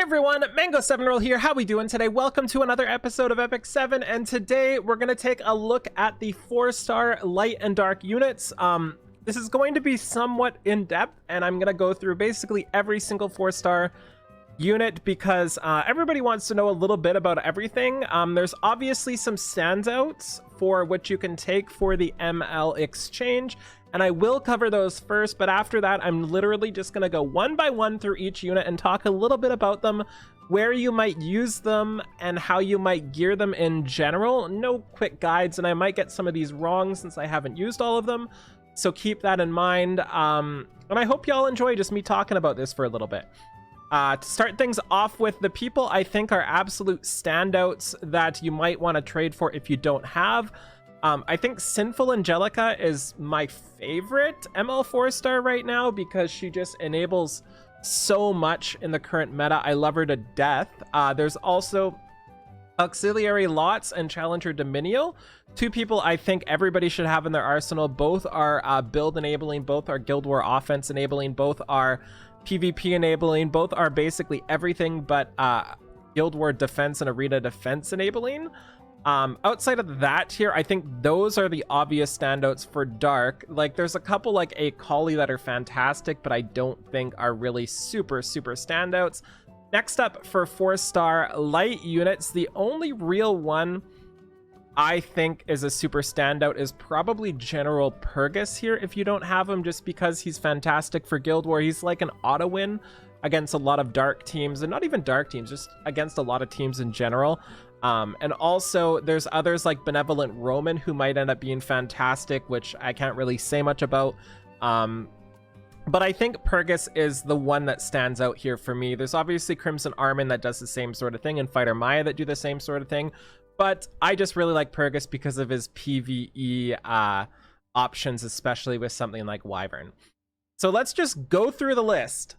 Hey everyone, Mango7Roll here. How we doing today? Welcome to another episode of Epic 7, and today we're going to take a look at the 4-star light and dark units. This is going to be somewhat in-depth, and I'm going to go through basically every single 4-star unit because everybody wants to know a little bit about everything. There's obviously some standouts for which you can take for the ML exchange, and I will cover those first, but after that I'm literally just going to go one by one through each unit and talk a little bit about them, where you might use them, and how you might gear them in general. No quick guides, and I might get some of these wrong since I haven't used all of them, so keep that in mind. And I hope y'all enjoy just me talking about this for a little bit. To start things off with, the people I think are absolute standouts that you might want to trade for if you don't have. I think Sinful Angelica is my favorite ML 4-star right now because she just enables so much in the current meta. I love her to death. There's also Auxiliary Lots and Challenger Dominio. Two people I think everybody should have in their arsenal. Both are build enabling, both are Guild War offense enabling, both are PvP enabling, both are basically everything but Guild War defense and arena defense enabling. Outside of that here, I think those are the obvious standouts for dark. Like, there's a couple like a Collie that are fantastic, but I don't think are really super standouts. Next up for 4-star light units, the only real one I think is a super standout is probably General Purgus here if you don't have him, just because he's fantastic for Guild War. He's like an auto win against a lot of dark teams, and not even dark teams, just against a lot of teams in general. And also there's others like Benevolent Roman who might end up being fantastic, which I can't really say much about. But I think Purgus is the one that stands out here for me. There's obviously Crimson Armin that does the same sort of thing, and Fighter Maya that do the same sort of thing. But I just really like Purgus because of his PvE options, especially with something like Wyvern. So let's just go through the list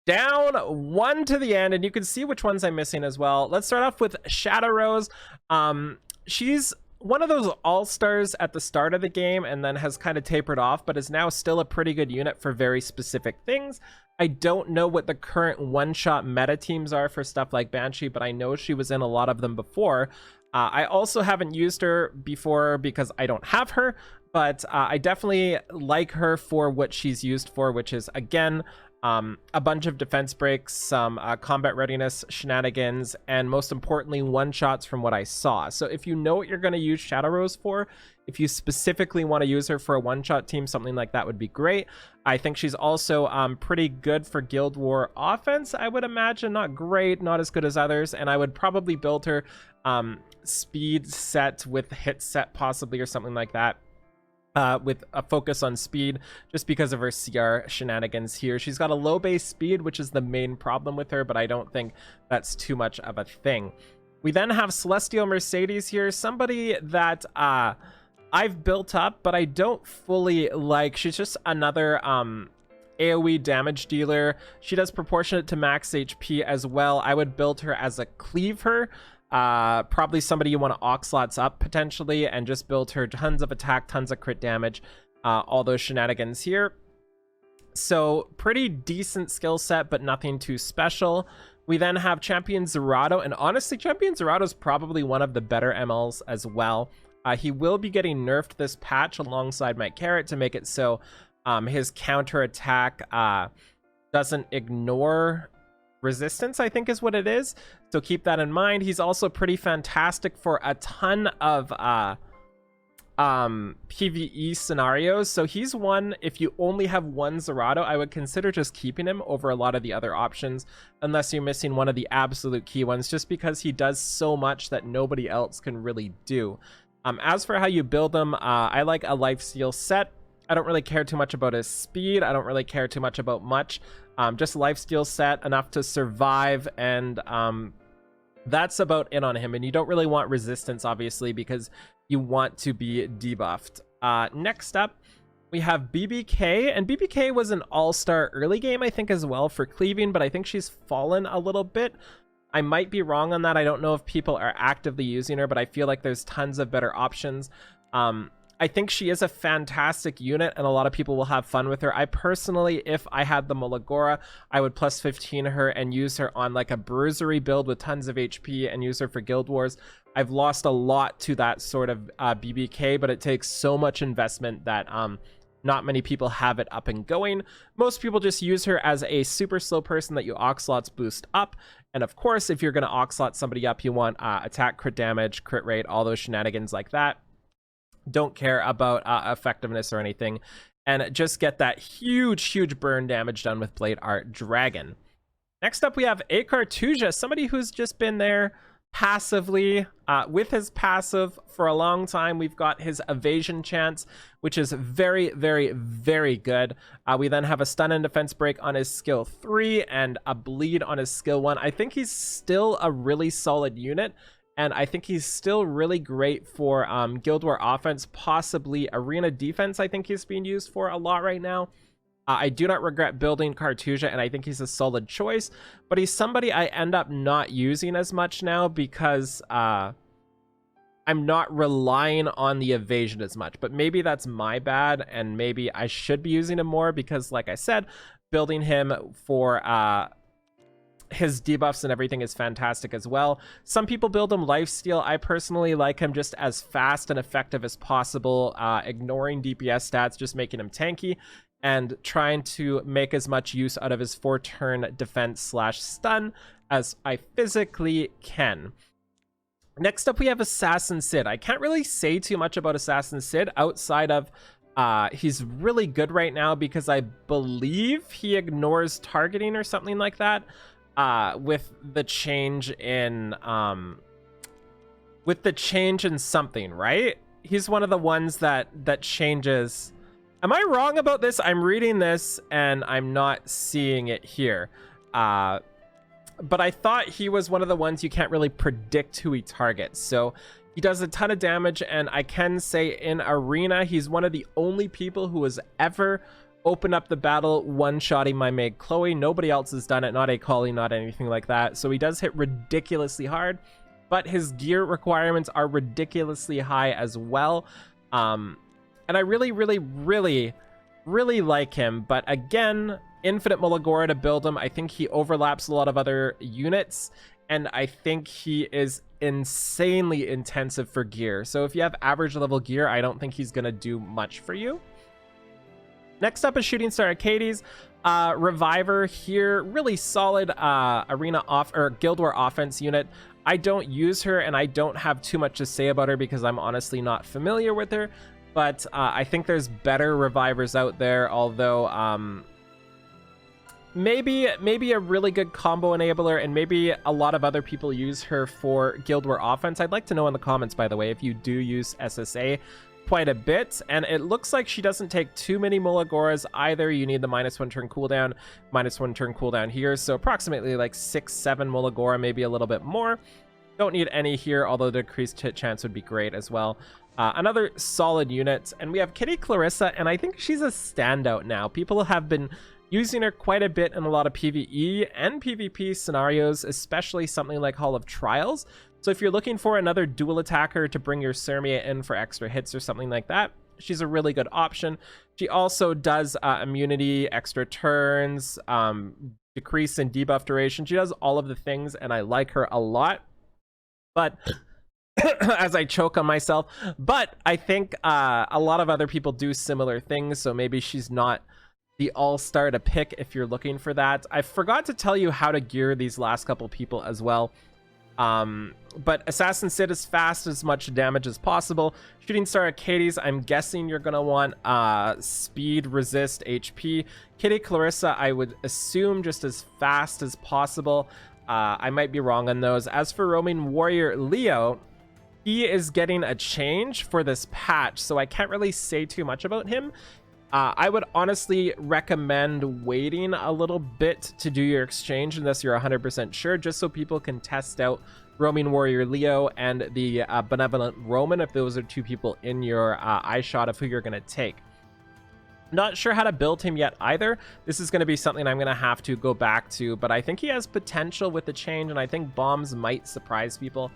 down one to the end, and you can see which ones I'm missing as well. Let's start off with Shadow Rose. She's one of those all-stars at the start of the game and then has kind of tapered off, but is now still a pretty good unit for very specific things. I don't know what the current one-shot meta teams are for stuff like Banshee, but I know she was in a lot of them before. I also haven't used her before because I don't have her, but I definitely like her for what she's used for, which is, again, a bunch of defense breaks, some combat readiness shenanigans, and most importantly, one-shots from what I saw. So if you know what you're going to use Shadow Rose for, if you specifically want to use her for a one-shot team, something like that would be great. I think she's also pretty good for Guild War offense, I would imagine. Not great, not as good as others, and I would probably build her speed set with hit set possibly, or something like that. With a focus on speed, just because of her CR shenanigans here. She's got a low base speed, which is the main problem with her, but I don't think that's too much of a thing. We then have Celestial Mercedes here, somebody that I've built up, but I don't fully like. She's just another AoE damage dealer. She does proportionate to max HP as well. I would build her as a cleaver. Probably somebody you want to Oxlots up potentially, and just build her tons of attack, tons of crit damage, all those shenanigans here. So pretty decent skill set, but nothing too special. We then have Champion Zerato, and honestly, Champion Zerato is probably one of the better MLs as well. He will be getting nerfed this patch alongside my Carrot to make it so his counter attack doesn't ignore resistance, I think is what it is. So keep that in mind. He's also pretty fantastic for a ton of PvE scenarios. So he's one, if you only have one Zerato, I would consider just keeping him over a lot of the other options, unless you're missing one of the absolute key ones, just because he does so much that nobody else can really do. As for how you build them, I like a lifesteal set. I don't really care too much about his speed. I don't really care too much about much. Just lifesteal set, enough to survive, and that's about it on him. And you don't really want resistance, obviously, because you want to be debuffed. Next up, we have BBK, and BBK was an all-star early game, I think, as well for cleaving, but I think she's fallen a little bit. I might be wrong on that. I don't know if people are actively using her, but I feel like there's tons of better options. I think she is a fantastic unit, and a lot of people will have fun with her. I personally, if I had the Molagora, I would plus 15 her and use her on like a bruisery build with tons of HP and use her for Guild Wars. I've lost a lot to that sort of BBK, but it takes so much investment that not many people have it up and going. Most people just use her as a super slow person that you Oxlots boost up. And of course, if you're going to Oxlot somebody up, you want attack, crit damage, crit rate, all those shenanigans like that. Don't care about effectiveness or anything, and just get that huge burn damage done with Blade Art Dragon. Next up, we have a Cartuja, somebody who's just been there passively with his passive for a long time. We've got his evasion chance, which is very good. We then have a stun and defense break on his skill 3 and a bleed on his skill 1. I think he's still a really solid unit, and I think he's still really great for Guild War offense, possibly arena defense. I think he's being used for a lot right now. I do not regret building Cartuja, and I think he's a solid choice, but he's somebody I end up not using as much now because I'm not relying on the evasion as much. But maybe that's my bad, and maybe I should be using him more because, like I said, building him for his debuffs and everything is fantastic as well. Some people build him lifesteal. I personally like him just as fast and effective as possible, ignoring DPS stats, just making him tanky and trying to make as much use out of his 4-turn defense slash stun as I physically can. Next up, we have Assassin Sid. I can't really say too much about Assassin Sid outside of he's really good right now because I believe he ignores targeting or something like that. With the change in something, right? He's one of the ones that changes. Am I wrong about this? I'm reading this and I'm not seeing it here. But I thought he was one of the ones you can't really predict who he targets. So he does a ton of damage, and I can say in arena, he's one of the only people who has ever open up the battle one-shotting my maid Chloe. Nobody else has done it, not a Collie, not anything like that. So he does hit ridiculously hard, but his gear requirements are ridiculously high as well. And I really like him, but again, infinite Molagora to build him. I think he overlaps a lot of other units, and I think he is insanely intensive for gear. So if you have average level gear, I don't think he's gonna do much for you. Next up is Shooting Star Arcades. Reviver here, really solid arena off or Guild War offense unit. I don't use her, and I don't have too much to say about her because I'm honestly not familiar with her. But I think there's better revivers out there, although maybe a really good combo enabler, and maybe a lot of other people use her for Guild War offense. I'd like to know in the comments, by the way, if you do use SSA quite a bit. And it looks like she doesn't take too many Molagoras either. You need the -1 turn cooldown, -1 turn cooldown here, so approximately like 6-7 Molagora, maybe a little bit more. Don't need any here, although the decreased hit chance would be great as well. Another solid unit, and we have Kitty Clarissa, and I think she's a standout now. People have been using her quite a bit in a lot of PvE and PvP scenarios, especially something like Hall of Trials. So if you're looking for another dual attacker to bring your Sirmia in for extra hits or something like that, she's a really good option. She also does immunity, extra turns, decrease in debuff duration. She does all of the things, and I like her a lot. But as I choke on myself, but I think a lot of other people do similar things, so maybe she's not the all-star to pick if you're looking for that. I forgot to tell you how to gear these last couple people as well. But Assassin Sid is fast, as much damage as possible. Shooting Star Arcades, I'm guessing you're gonna want speed, resist, HP. Kitty Clarissa, I would assume just as fast as possible. I might be wrong on those. As for Roaming Warrior Leo, he is getting a change for this patch, so I can't really say too much about him. I would honestly recommend waiting a little bit to do your exchange unless you're 100% sure, just so people can test out Roaming Warrior Leo and the Benevolent Roman, if those are two people in your eye shot of who you're going to take. Not sure how to build him yet either. This is going to be something I'm going to have to go back to, but I think he has potential with the change, and I think bombs might surprise people.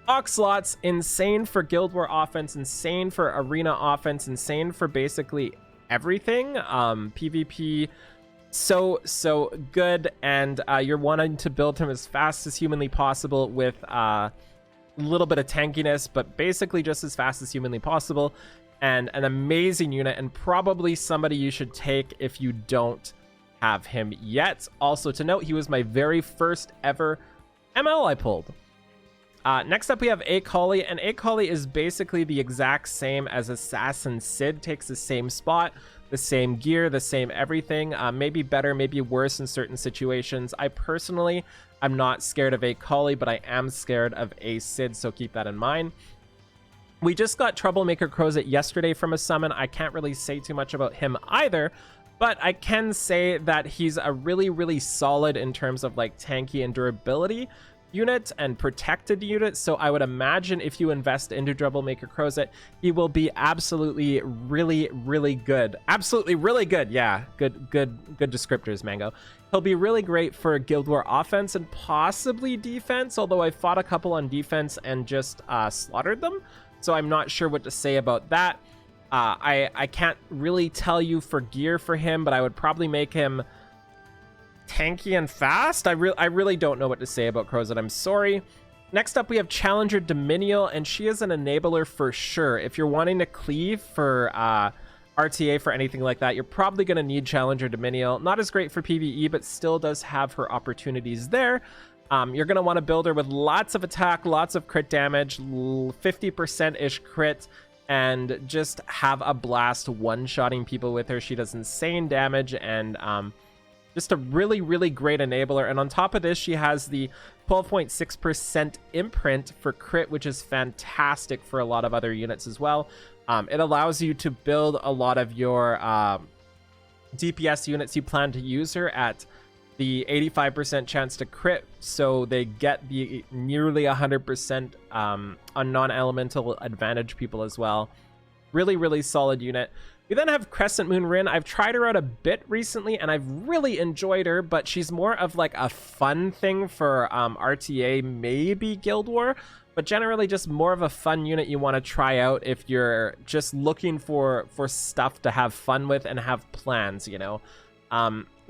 Oxlot's insane for Guild War offense, insane for arena offense, insane for basically everything. PvP, so good, and you're wanting to build him as fast as humanly possible with a little bit of tankiness, but basically just as fast as humanly possible, and an amazing unit, and probably somebody you should take if you don't have him yet. Also to note, he was my very first ever ML I pulled. Next up, we have Akali, and Akali is basically the exact same as Assassin Sid. Takes the same spot, the same gear, the same everything. Maybe better, maybe worse in certain situations. I personally, I'm not scared of Akali, but I am scared of a Sid, so keep that in mind. We just got Troublemaker Crozet yesterday from a summon. I can't really say too much about him either, but I can say that he's a really, really solid in terms of like tanky and durability unit and protected unit. So I would imagine if you invest into Troublemaker Crozet, he will be absolutely really, really good. Absolutely really good. Yeah, good descriptors, Mango. He'll be really great for Guild War offense and possibly defense, although I fought a couple on defense and just slaughtered them. So I'm not sure what to say about that. I can't really tell you for gear for him, but I would probably make him tanky and fast. I really don't know what to say about Crozet. I'm sorry. Next up, we have Challenger Dominial, and she is an enabler for sure. If you're wanting to cleave for RTA for anything like that, you're probably going to need Challenger Dominial. Not as great for PvE, but still does have her opportunities there. You're going to want to build her with lots of attack, lots of crit damage, 50%-ish crit, and just have a blast one-shotting people with her. She does insane damage, and just a really, really great enabler. And on top of this, she has the 12.6% imprint for crit, which is fantastic for a lot of other units as well. It allows you to build a lot of your DPS units you plan to use her at the 85% chance to crit, so they get the nearly 100% on non-elemental advantage people as well. Really, really solid unit. We then have Crescent Moon Rin. I've tried her out a bit recently, and I've really enjoyed her, but she's more of like a fun thing for RTA, maybe Guild War, but generally just more of a fun unit you want to try out if you're just looking for stuff to have fun with and have plans, you know.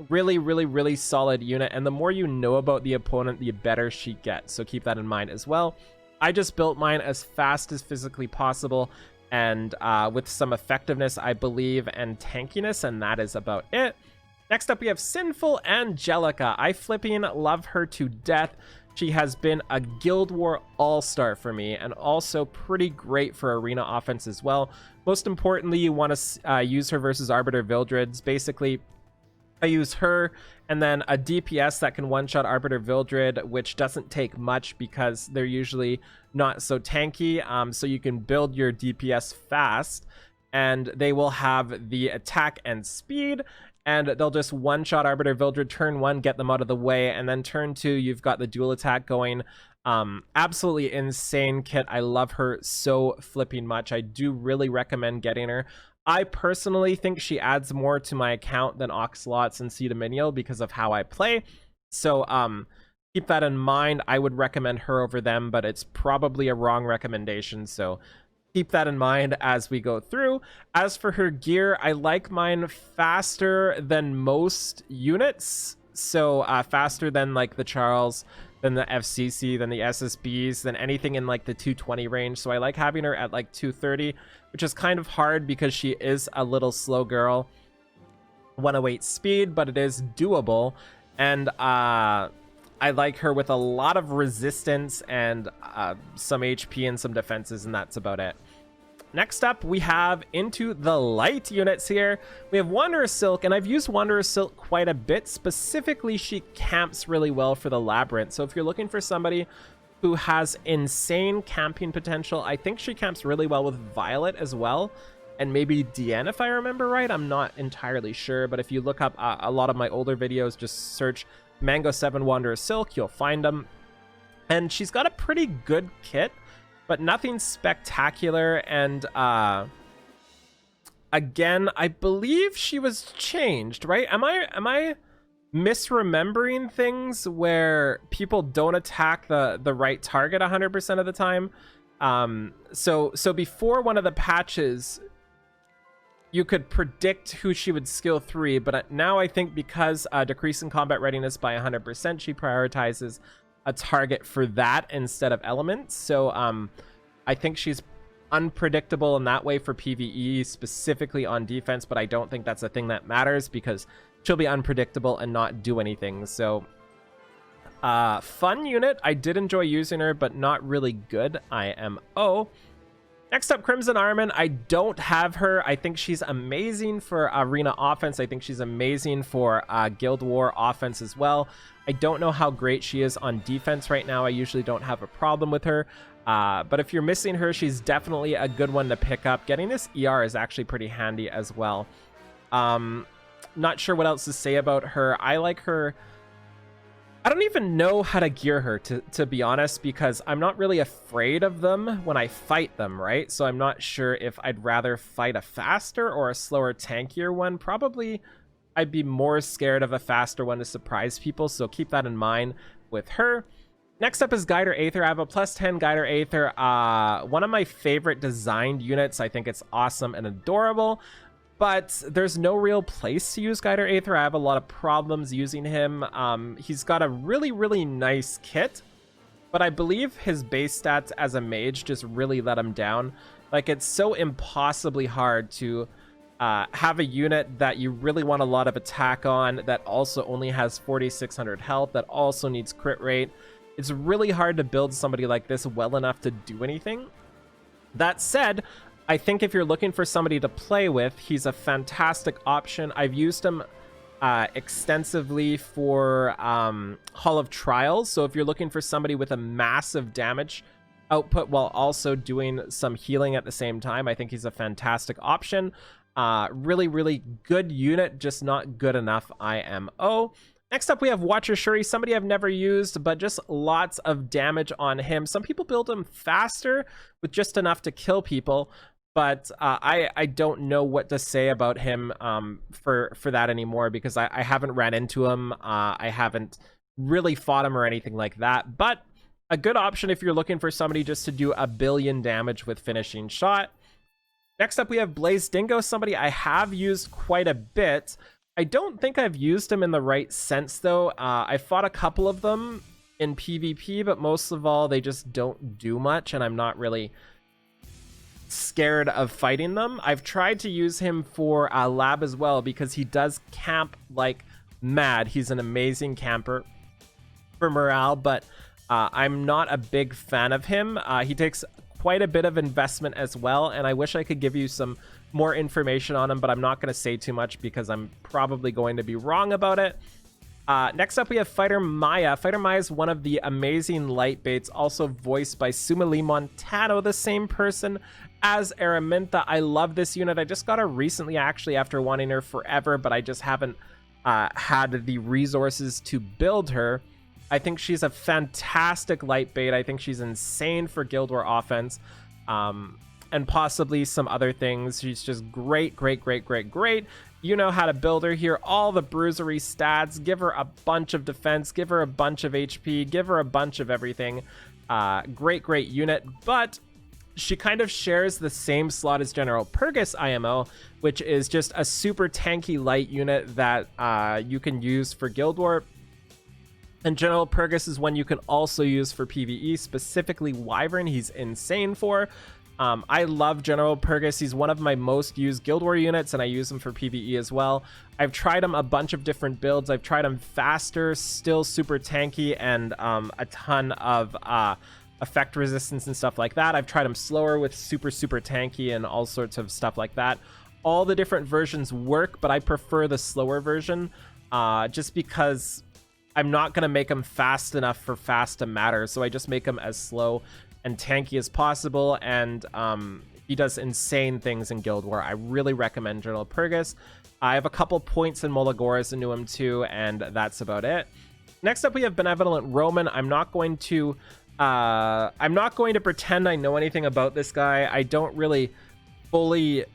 Really, really, really solid unit, and the more you know about the opponent, the better she gets, so keep that in mind as well. I just built mine as fast as physically possible, and with some effectiveness, I believe, and tankiness, and that is about it. Next up, we have Sinful Angelica. I flipping love her to death. She has been a Guild War all-star for me, and also pretty great for arena offense as well. Most importantly, you want to use her versus Arbiter Vildrids. Basically, I use her and then a DPS that can one-shot Arbiter Vildrid, which doesn't take much because they're usually not so tanky. So you can build your DPS fast, and they will have the attack and speed, and they'll just one-shot Arbiter Vildred turn 1, get them out of the way, and then turn 2, you've got the dual attack going. Absolutely insane kit. I love her so flipping much. I do really recommend getting her. I personally think she adds more to my account than Oxlots and C Dominial because of how I play. So keep that in mind. I would recommend her over them, but it's probably a wrong recommendation. So keep that in mind as we go through. As for her gear, I like mine faster than most units. So faster than like the Charles, than the FCC, than the SSBs, than anything in like the 220 range. So I like having her at like 230, which is kind of hard because she is a little slow girl. 108 speed, but it is doable. And I like her with a lot of resistance and some HP and some defenses, and that's about it. Next up, we have into the light units here. We have Wanderer Silk, and I've used Wanderer Silk quite a bit. Specifically, she camps really well for the Labyrinth. So if you're looking for somebody who has insane camping potential, I think she camps really well with Violet as well. And maybe Diane, if I remember right. I'm not entirely sure, but if you look up a lot of my older videos, just search Mango 7 Wanderer Silk, you'll find them. And she's got a pretty good kit, but nothing spectacular. And again, I believe she was changed, right? Am I misremembering things where people don't attack the right target 100% of the time. So before one of the patches, you could predict who she would skill 3, but now I think because decreasing combat readiness by 100%, she prioritizes a target for that instead of elements. So I think she's unpredictable in that way for PvE, specifically on defense, but I don't think that's a thing that matters because she'll be unpredictable and not do anything. So fun unit. I did enjoy using her, but not really good IMO. Next up, Crimson Armin. I don't have her. I think she's amazing for arena offense. I think she's amazing for Guild War offense as well. I don't know how great she is on defense right now. I usually don't have a problem with her. But if you're missing her, she's definitely a good one to pick up. Getting this ER is actually pretty handy as well. Not sure what else to say about her. I like her. I don't even know how to gear her, to be honest, because I'm not really afraid of them when I fight them, right? So I'm not sure if I'd rather fight a faster or a slower, tankier one. Probably I'd be more scared of a faster one to surprise people, so keep that in mind with her. Next up is Guider Aether. I have a +10 Guider Aether. One of my favorite designed units. I think it's awesome and adorable. But there's no real place to use Guider Aether. I have a lot of problems using him. He's got a really, really nice kit, but I believe his base stats as a mage just really let him down. Like, it's so impossibly hard to have a unit that you really want a lot of attack on, that also only has 4,600 health, that also needs crit rate. It's really hard to build somebody like this well enough to do anything. That said, I think if you're looking for somebody to play with, he's a fantastic option. I've used him extensively for Hall of Trials. So if you're looking for somebody with a massive damage output while also doing some healing at the same time, I think he's a fantastic option. Really, really good unit, just not good enough IMO. Next up, we have Watcher Shuri, somebody I've never used, but just lots of damage on him. Some people build him faster with just enough to kill people, but I don't know what to say about him for that anymore, because I haven't ran into him. I haven't really fought him or anything like that, but a good option if you're looking for somebody just to do a billion damage with finishing shot. Next up, we have Blaze Dingo, somebody I have used quite a bit. I don't think I've used him in the right sense, though. I fought a couple of them in PvP, but most of all, they just don't do much, and I'm not really scared of fighting them. I've tried to use him for lab as well, because he does camp like mad. He's an amazing camper for morale, but I'm not a big fan of him. He takes quite a bit of investment as well, and I wish I could give you some more information on him, but I'm not going to say too much because I'm probably going to be wrong about it. Next up, we have Fighter Maya. Fighter Maya is one of the amazing light baits, also voiced by Sumali Montano, the same person as Araminta. I love this unit. I just got her recently, actually, after wanting her forever, but I just haven't had the resources to build her. I think she's a fantastic light bait. I think she's insane for Guild War offense. And possibly some other things. She's just great, great, great, great, great. You know how to build her here. All the bruisery stats. Give her a bunch of defense. Give her a bunch of HP. Give her a bunch of everything. Great, great unit. But she kind of shares the same slot as General Purgus IMO, which is just a super tanky light unit that you can use for Guild War. And General Purgus is one you can also use for PvE, specifically Wyvern. He's insane for. I love General Purgus. He's one of my most used Guild War units, and I use him for PvE as well. I've tried him a bunch of different builds. I've tried him faster, still super tanky, and a ton of effect resistance and stuff like that. I've tried him slower with super, super tanky and all sorts of stuff like that. All the different versions work, but I prefer the slower version just because I'm not going to make him fast enough for fast to matter. So I just make him as slow and tanky as possible, and he does insane things in Guild War. I really recommend General Purgus. I have a couple points in Molagoras into him too, and that's about it. Next up, we have Benevolent Roman. I'm not going to pretend I know anything about this guy. I don't really fully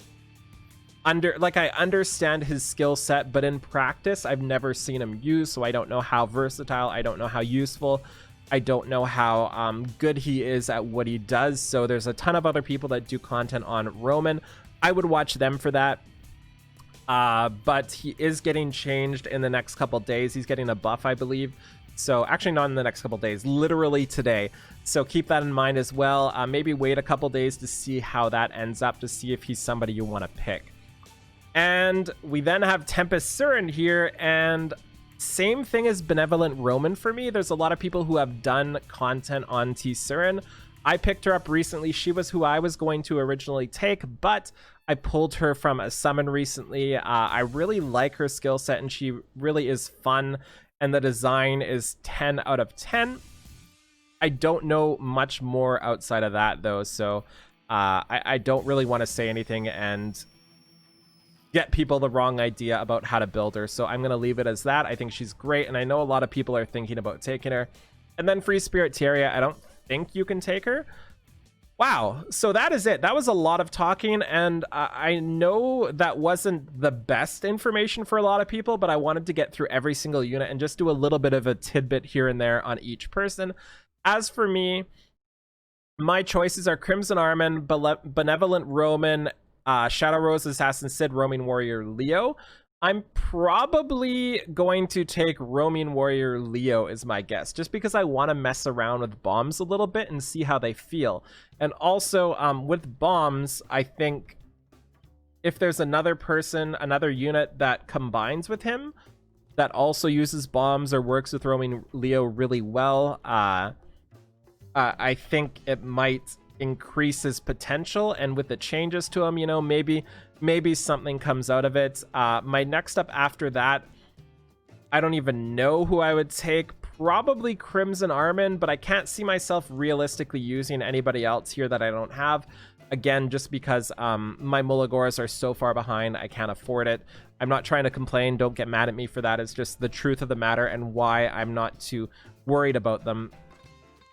I understand his skill set, but in practice I've never seen him use, so I don't know how versatile, I don't know how useful, I don't know how good he is at what he does. So there's a ton of other people that do content on Roman. I would watch them for that. But he is getting changed in the next couple days. He's getting a buff, I believe. So actually not in the next couple days, literally today. So keep that in mind as well. Maybe wait a couple days to see how that ends up, to see if he's somebody you want to pick. And we then have Tempest Surin here, and same thing as Benevolent Roman for me. There's a lot of people who have done content on T. Surin. I picked her up recently. She was who I was going to originally take, but I pulled her from a summon recently. I really like her skill set, and she really is fun, and the design is 10 out of 10. I don't know much more outside of that, though, so I don't really want to say anything and get people the wrong idea about how to build her, so I'm going to leave it as that. I think she's great, and I know a lot of people are thinking about taking her. And then Free Spirit Terrier, I don't think you can take her. Wow, so that is it. That was a lot of talking, and I know that wasn't the best information for a lot of people, but I wanted to get through every single unit and just do a little bit of a tidbit here and there on each person. As for me, my choices are Crimson Armin, Benevolent Roman, Shadow Rose Assassin Sid, Roaming Warrior Leo. I'm probably going to take Roaming Warrior Leo as my guess, just because I want to mess around with bombs a little bit and see how they feel. And also, with bombs, I think if there's another person, another unit that combines with him, that also uses bombs or works with Roaming Leo really well, I think it might increase his potential, and with the changes to him, you know, maybe something comes out of it. My next up after that, I don't even know who I would take. Probably Crimson Armin, but I can't see myself realistically using anybody else here that I don't have. Again, just because my Mulagoras are so far behind, I can't afford it. I'm not trying to complain, don't get mad at me for that. It's just the truth of the matter and why I'm not too worried about them.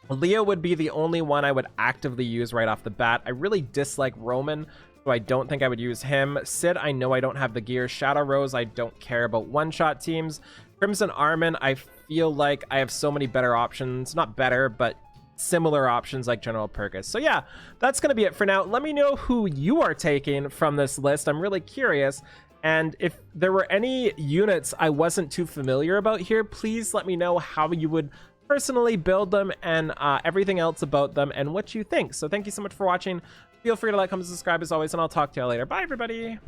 Leo would be the only one I would actively use right off the bat. I really dislike Roman, so I don't think I would use him. Sid, I know I don't have the gear. Shadow Rose, I don't care about one-shot teams. Crimson Armin, I feel like I have so many better options. Not better, but similar options like General Purkis. So yeah, that's going to be it for now. Let me know who you are taking from this list. I'm really curious. And if there were any units I wasn't too familiar about here, please let me know how you would personally build them and everything else about them and what you think. So thank you so much for watching. Feel free to like, comment, subscribe as always, and I'll talk to you later. Bye, everybody.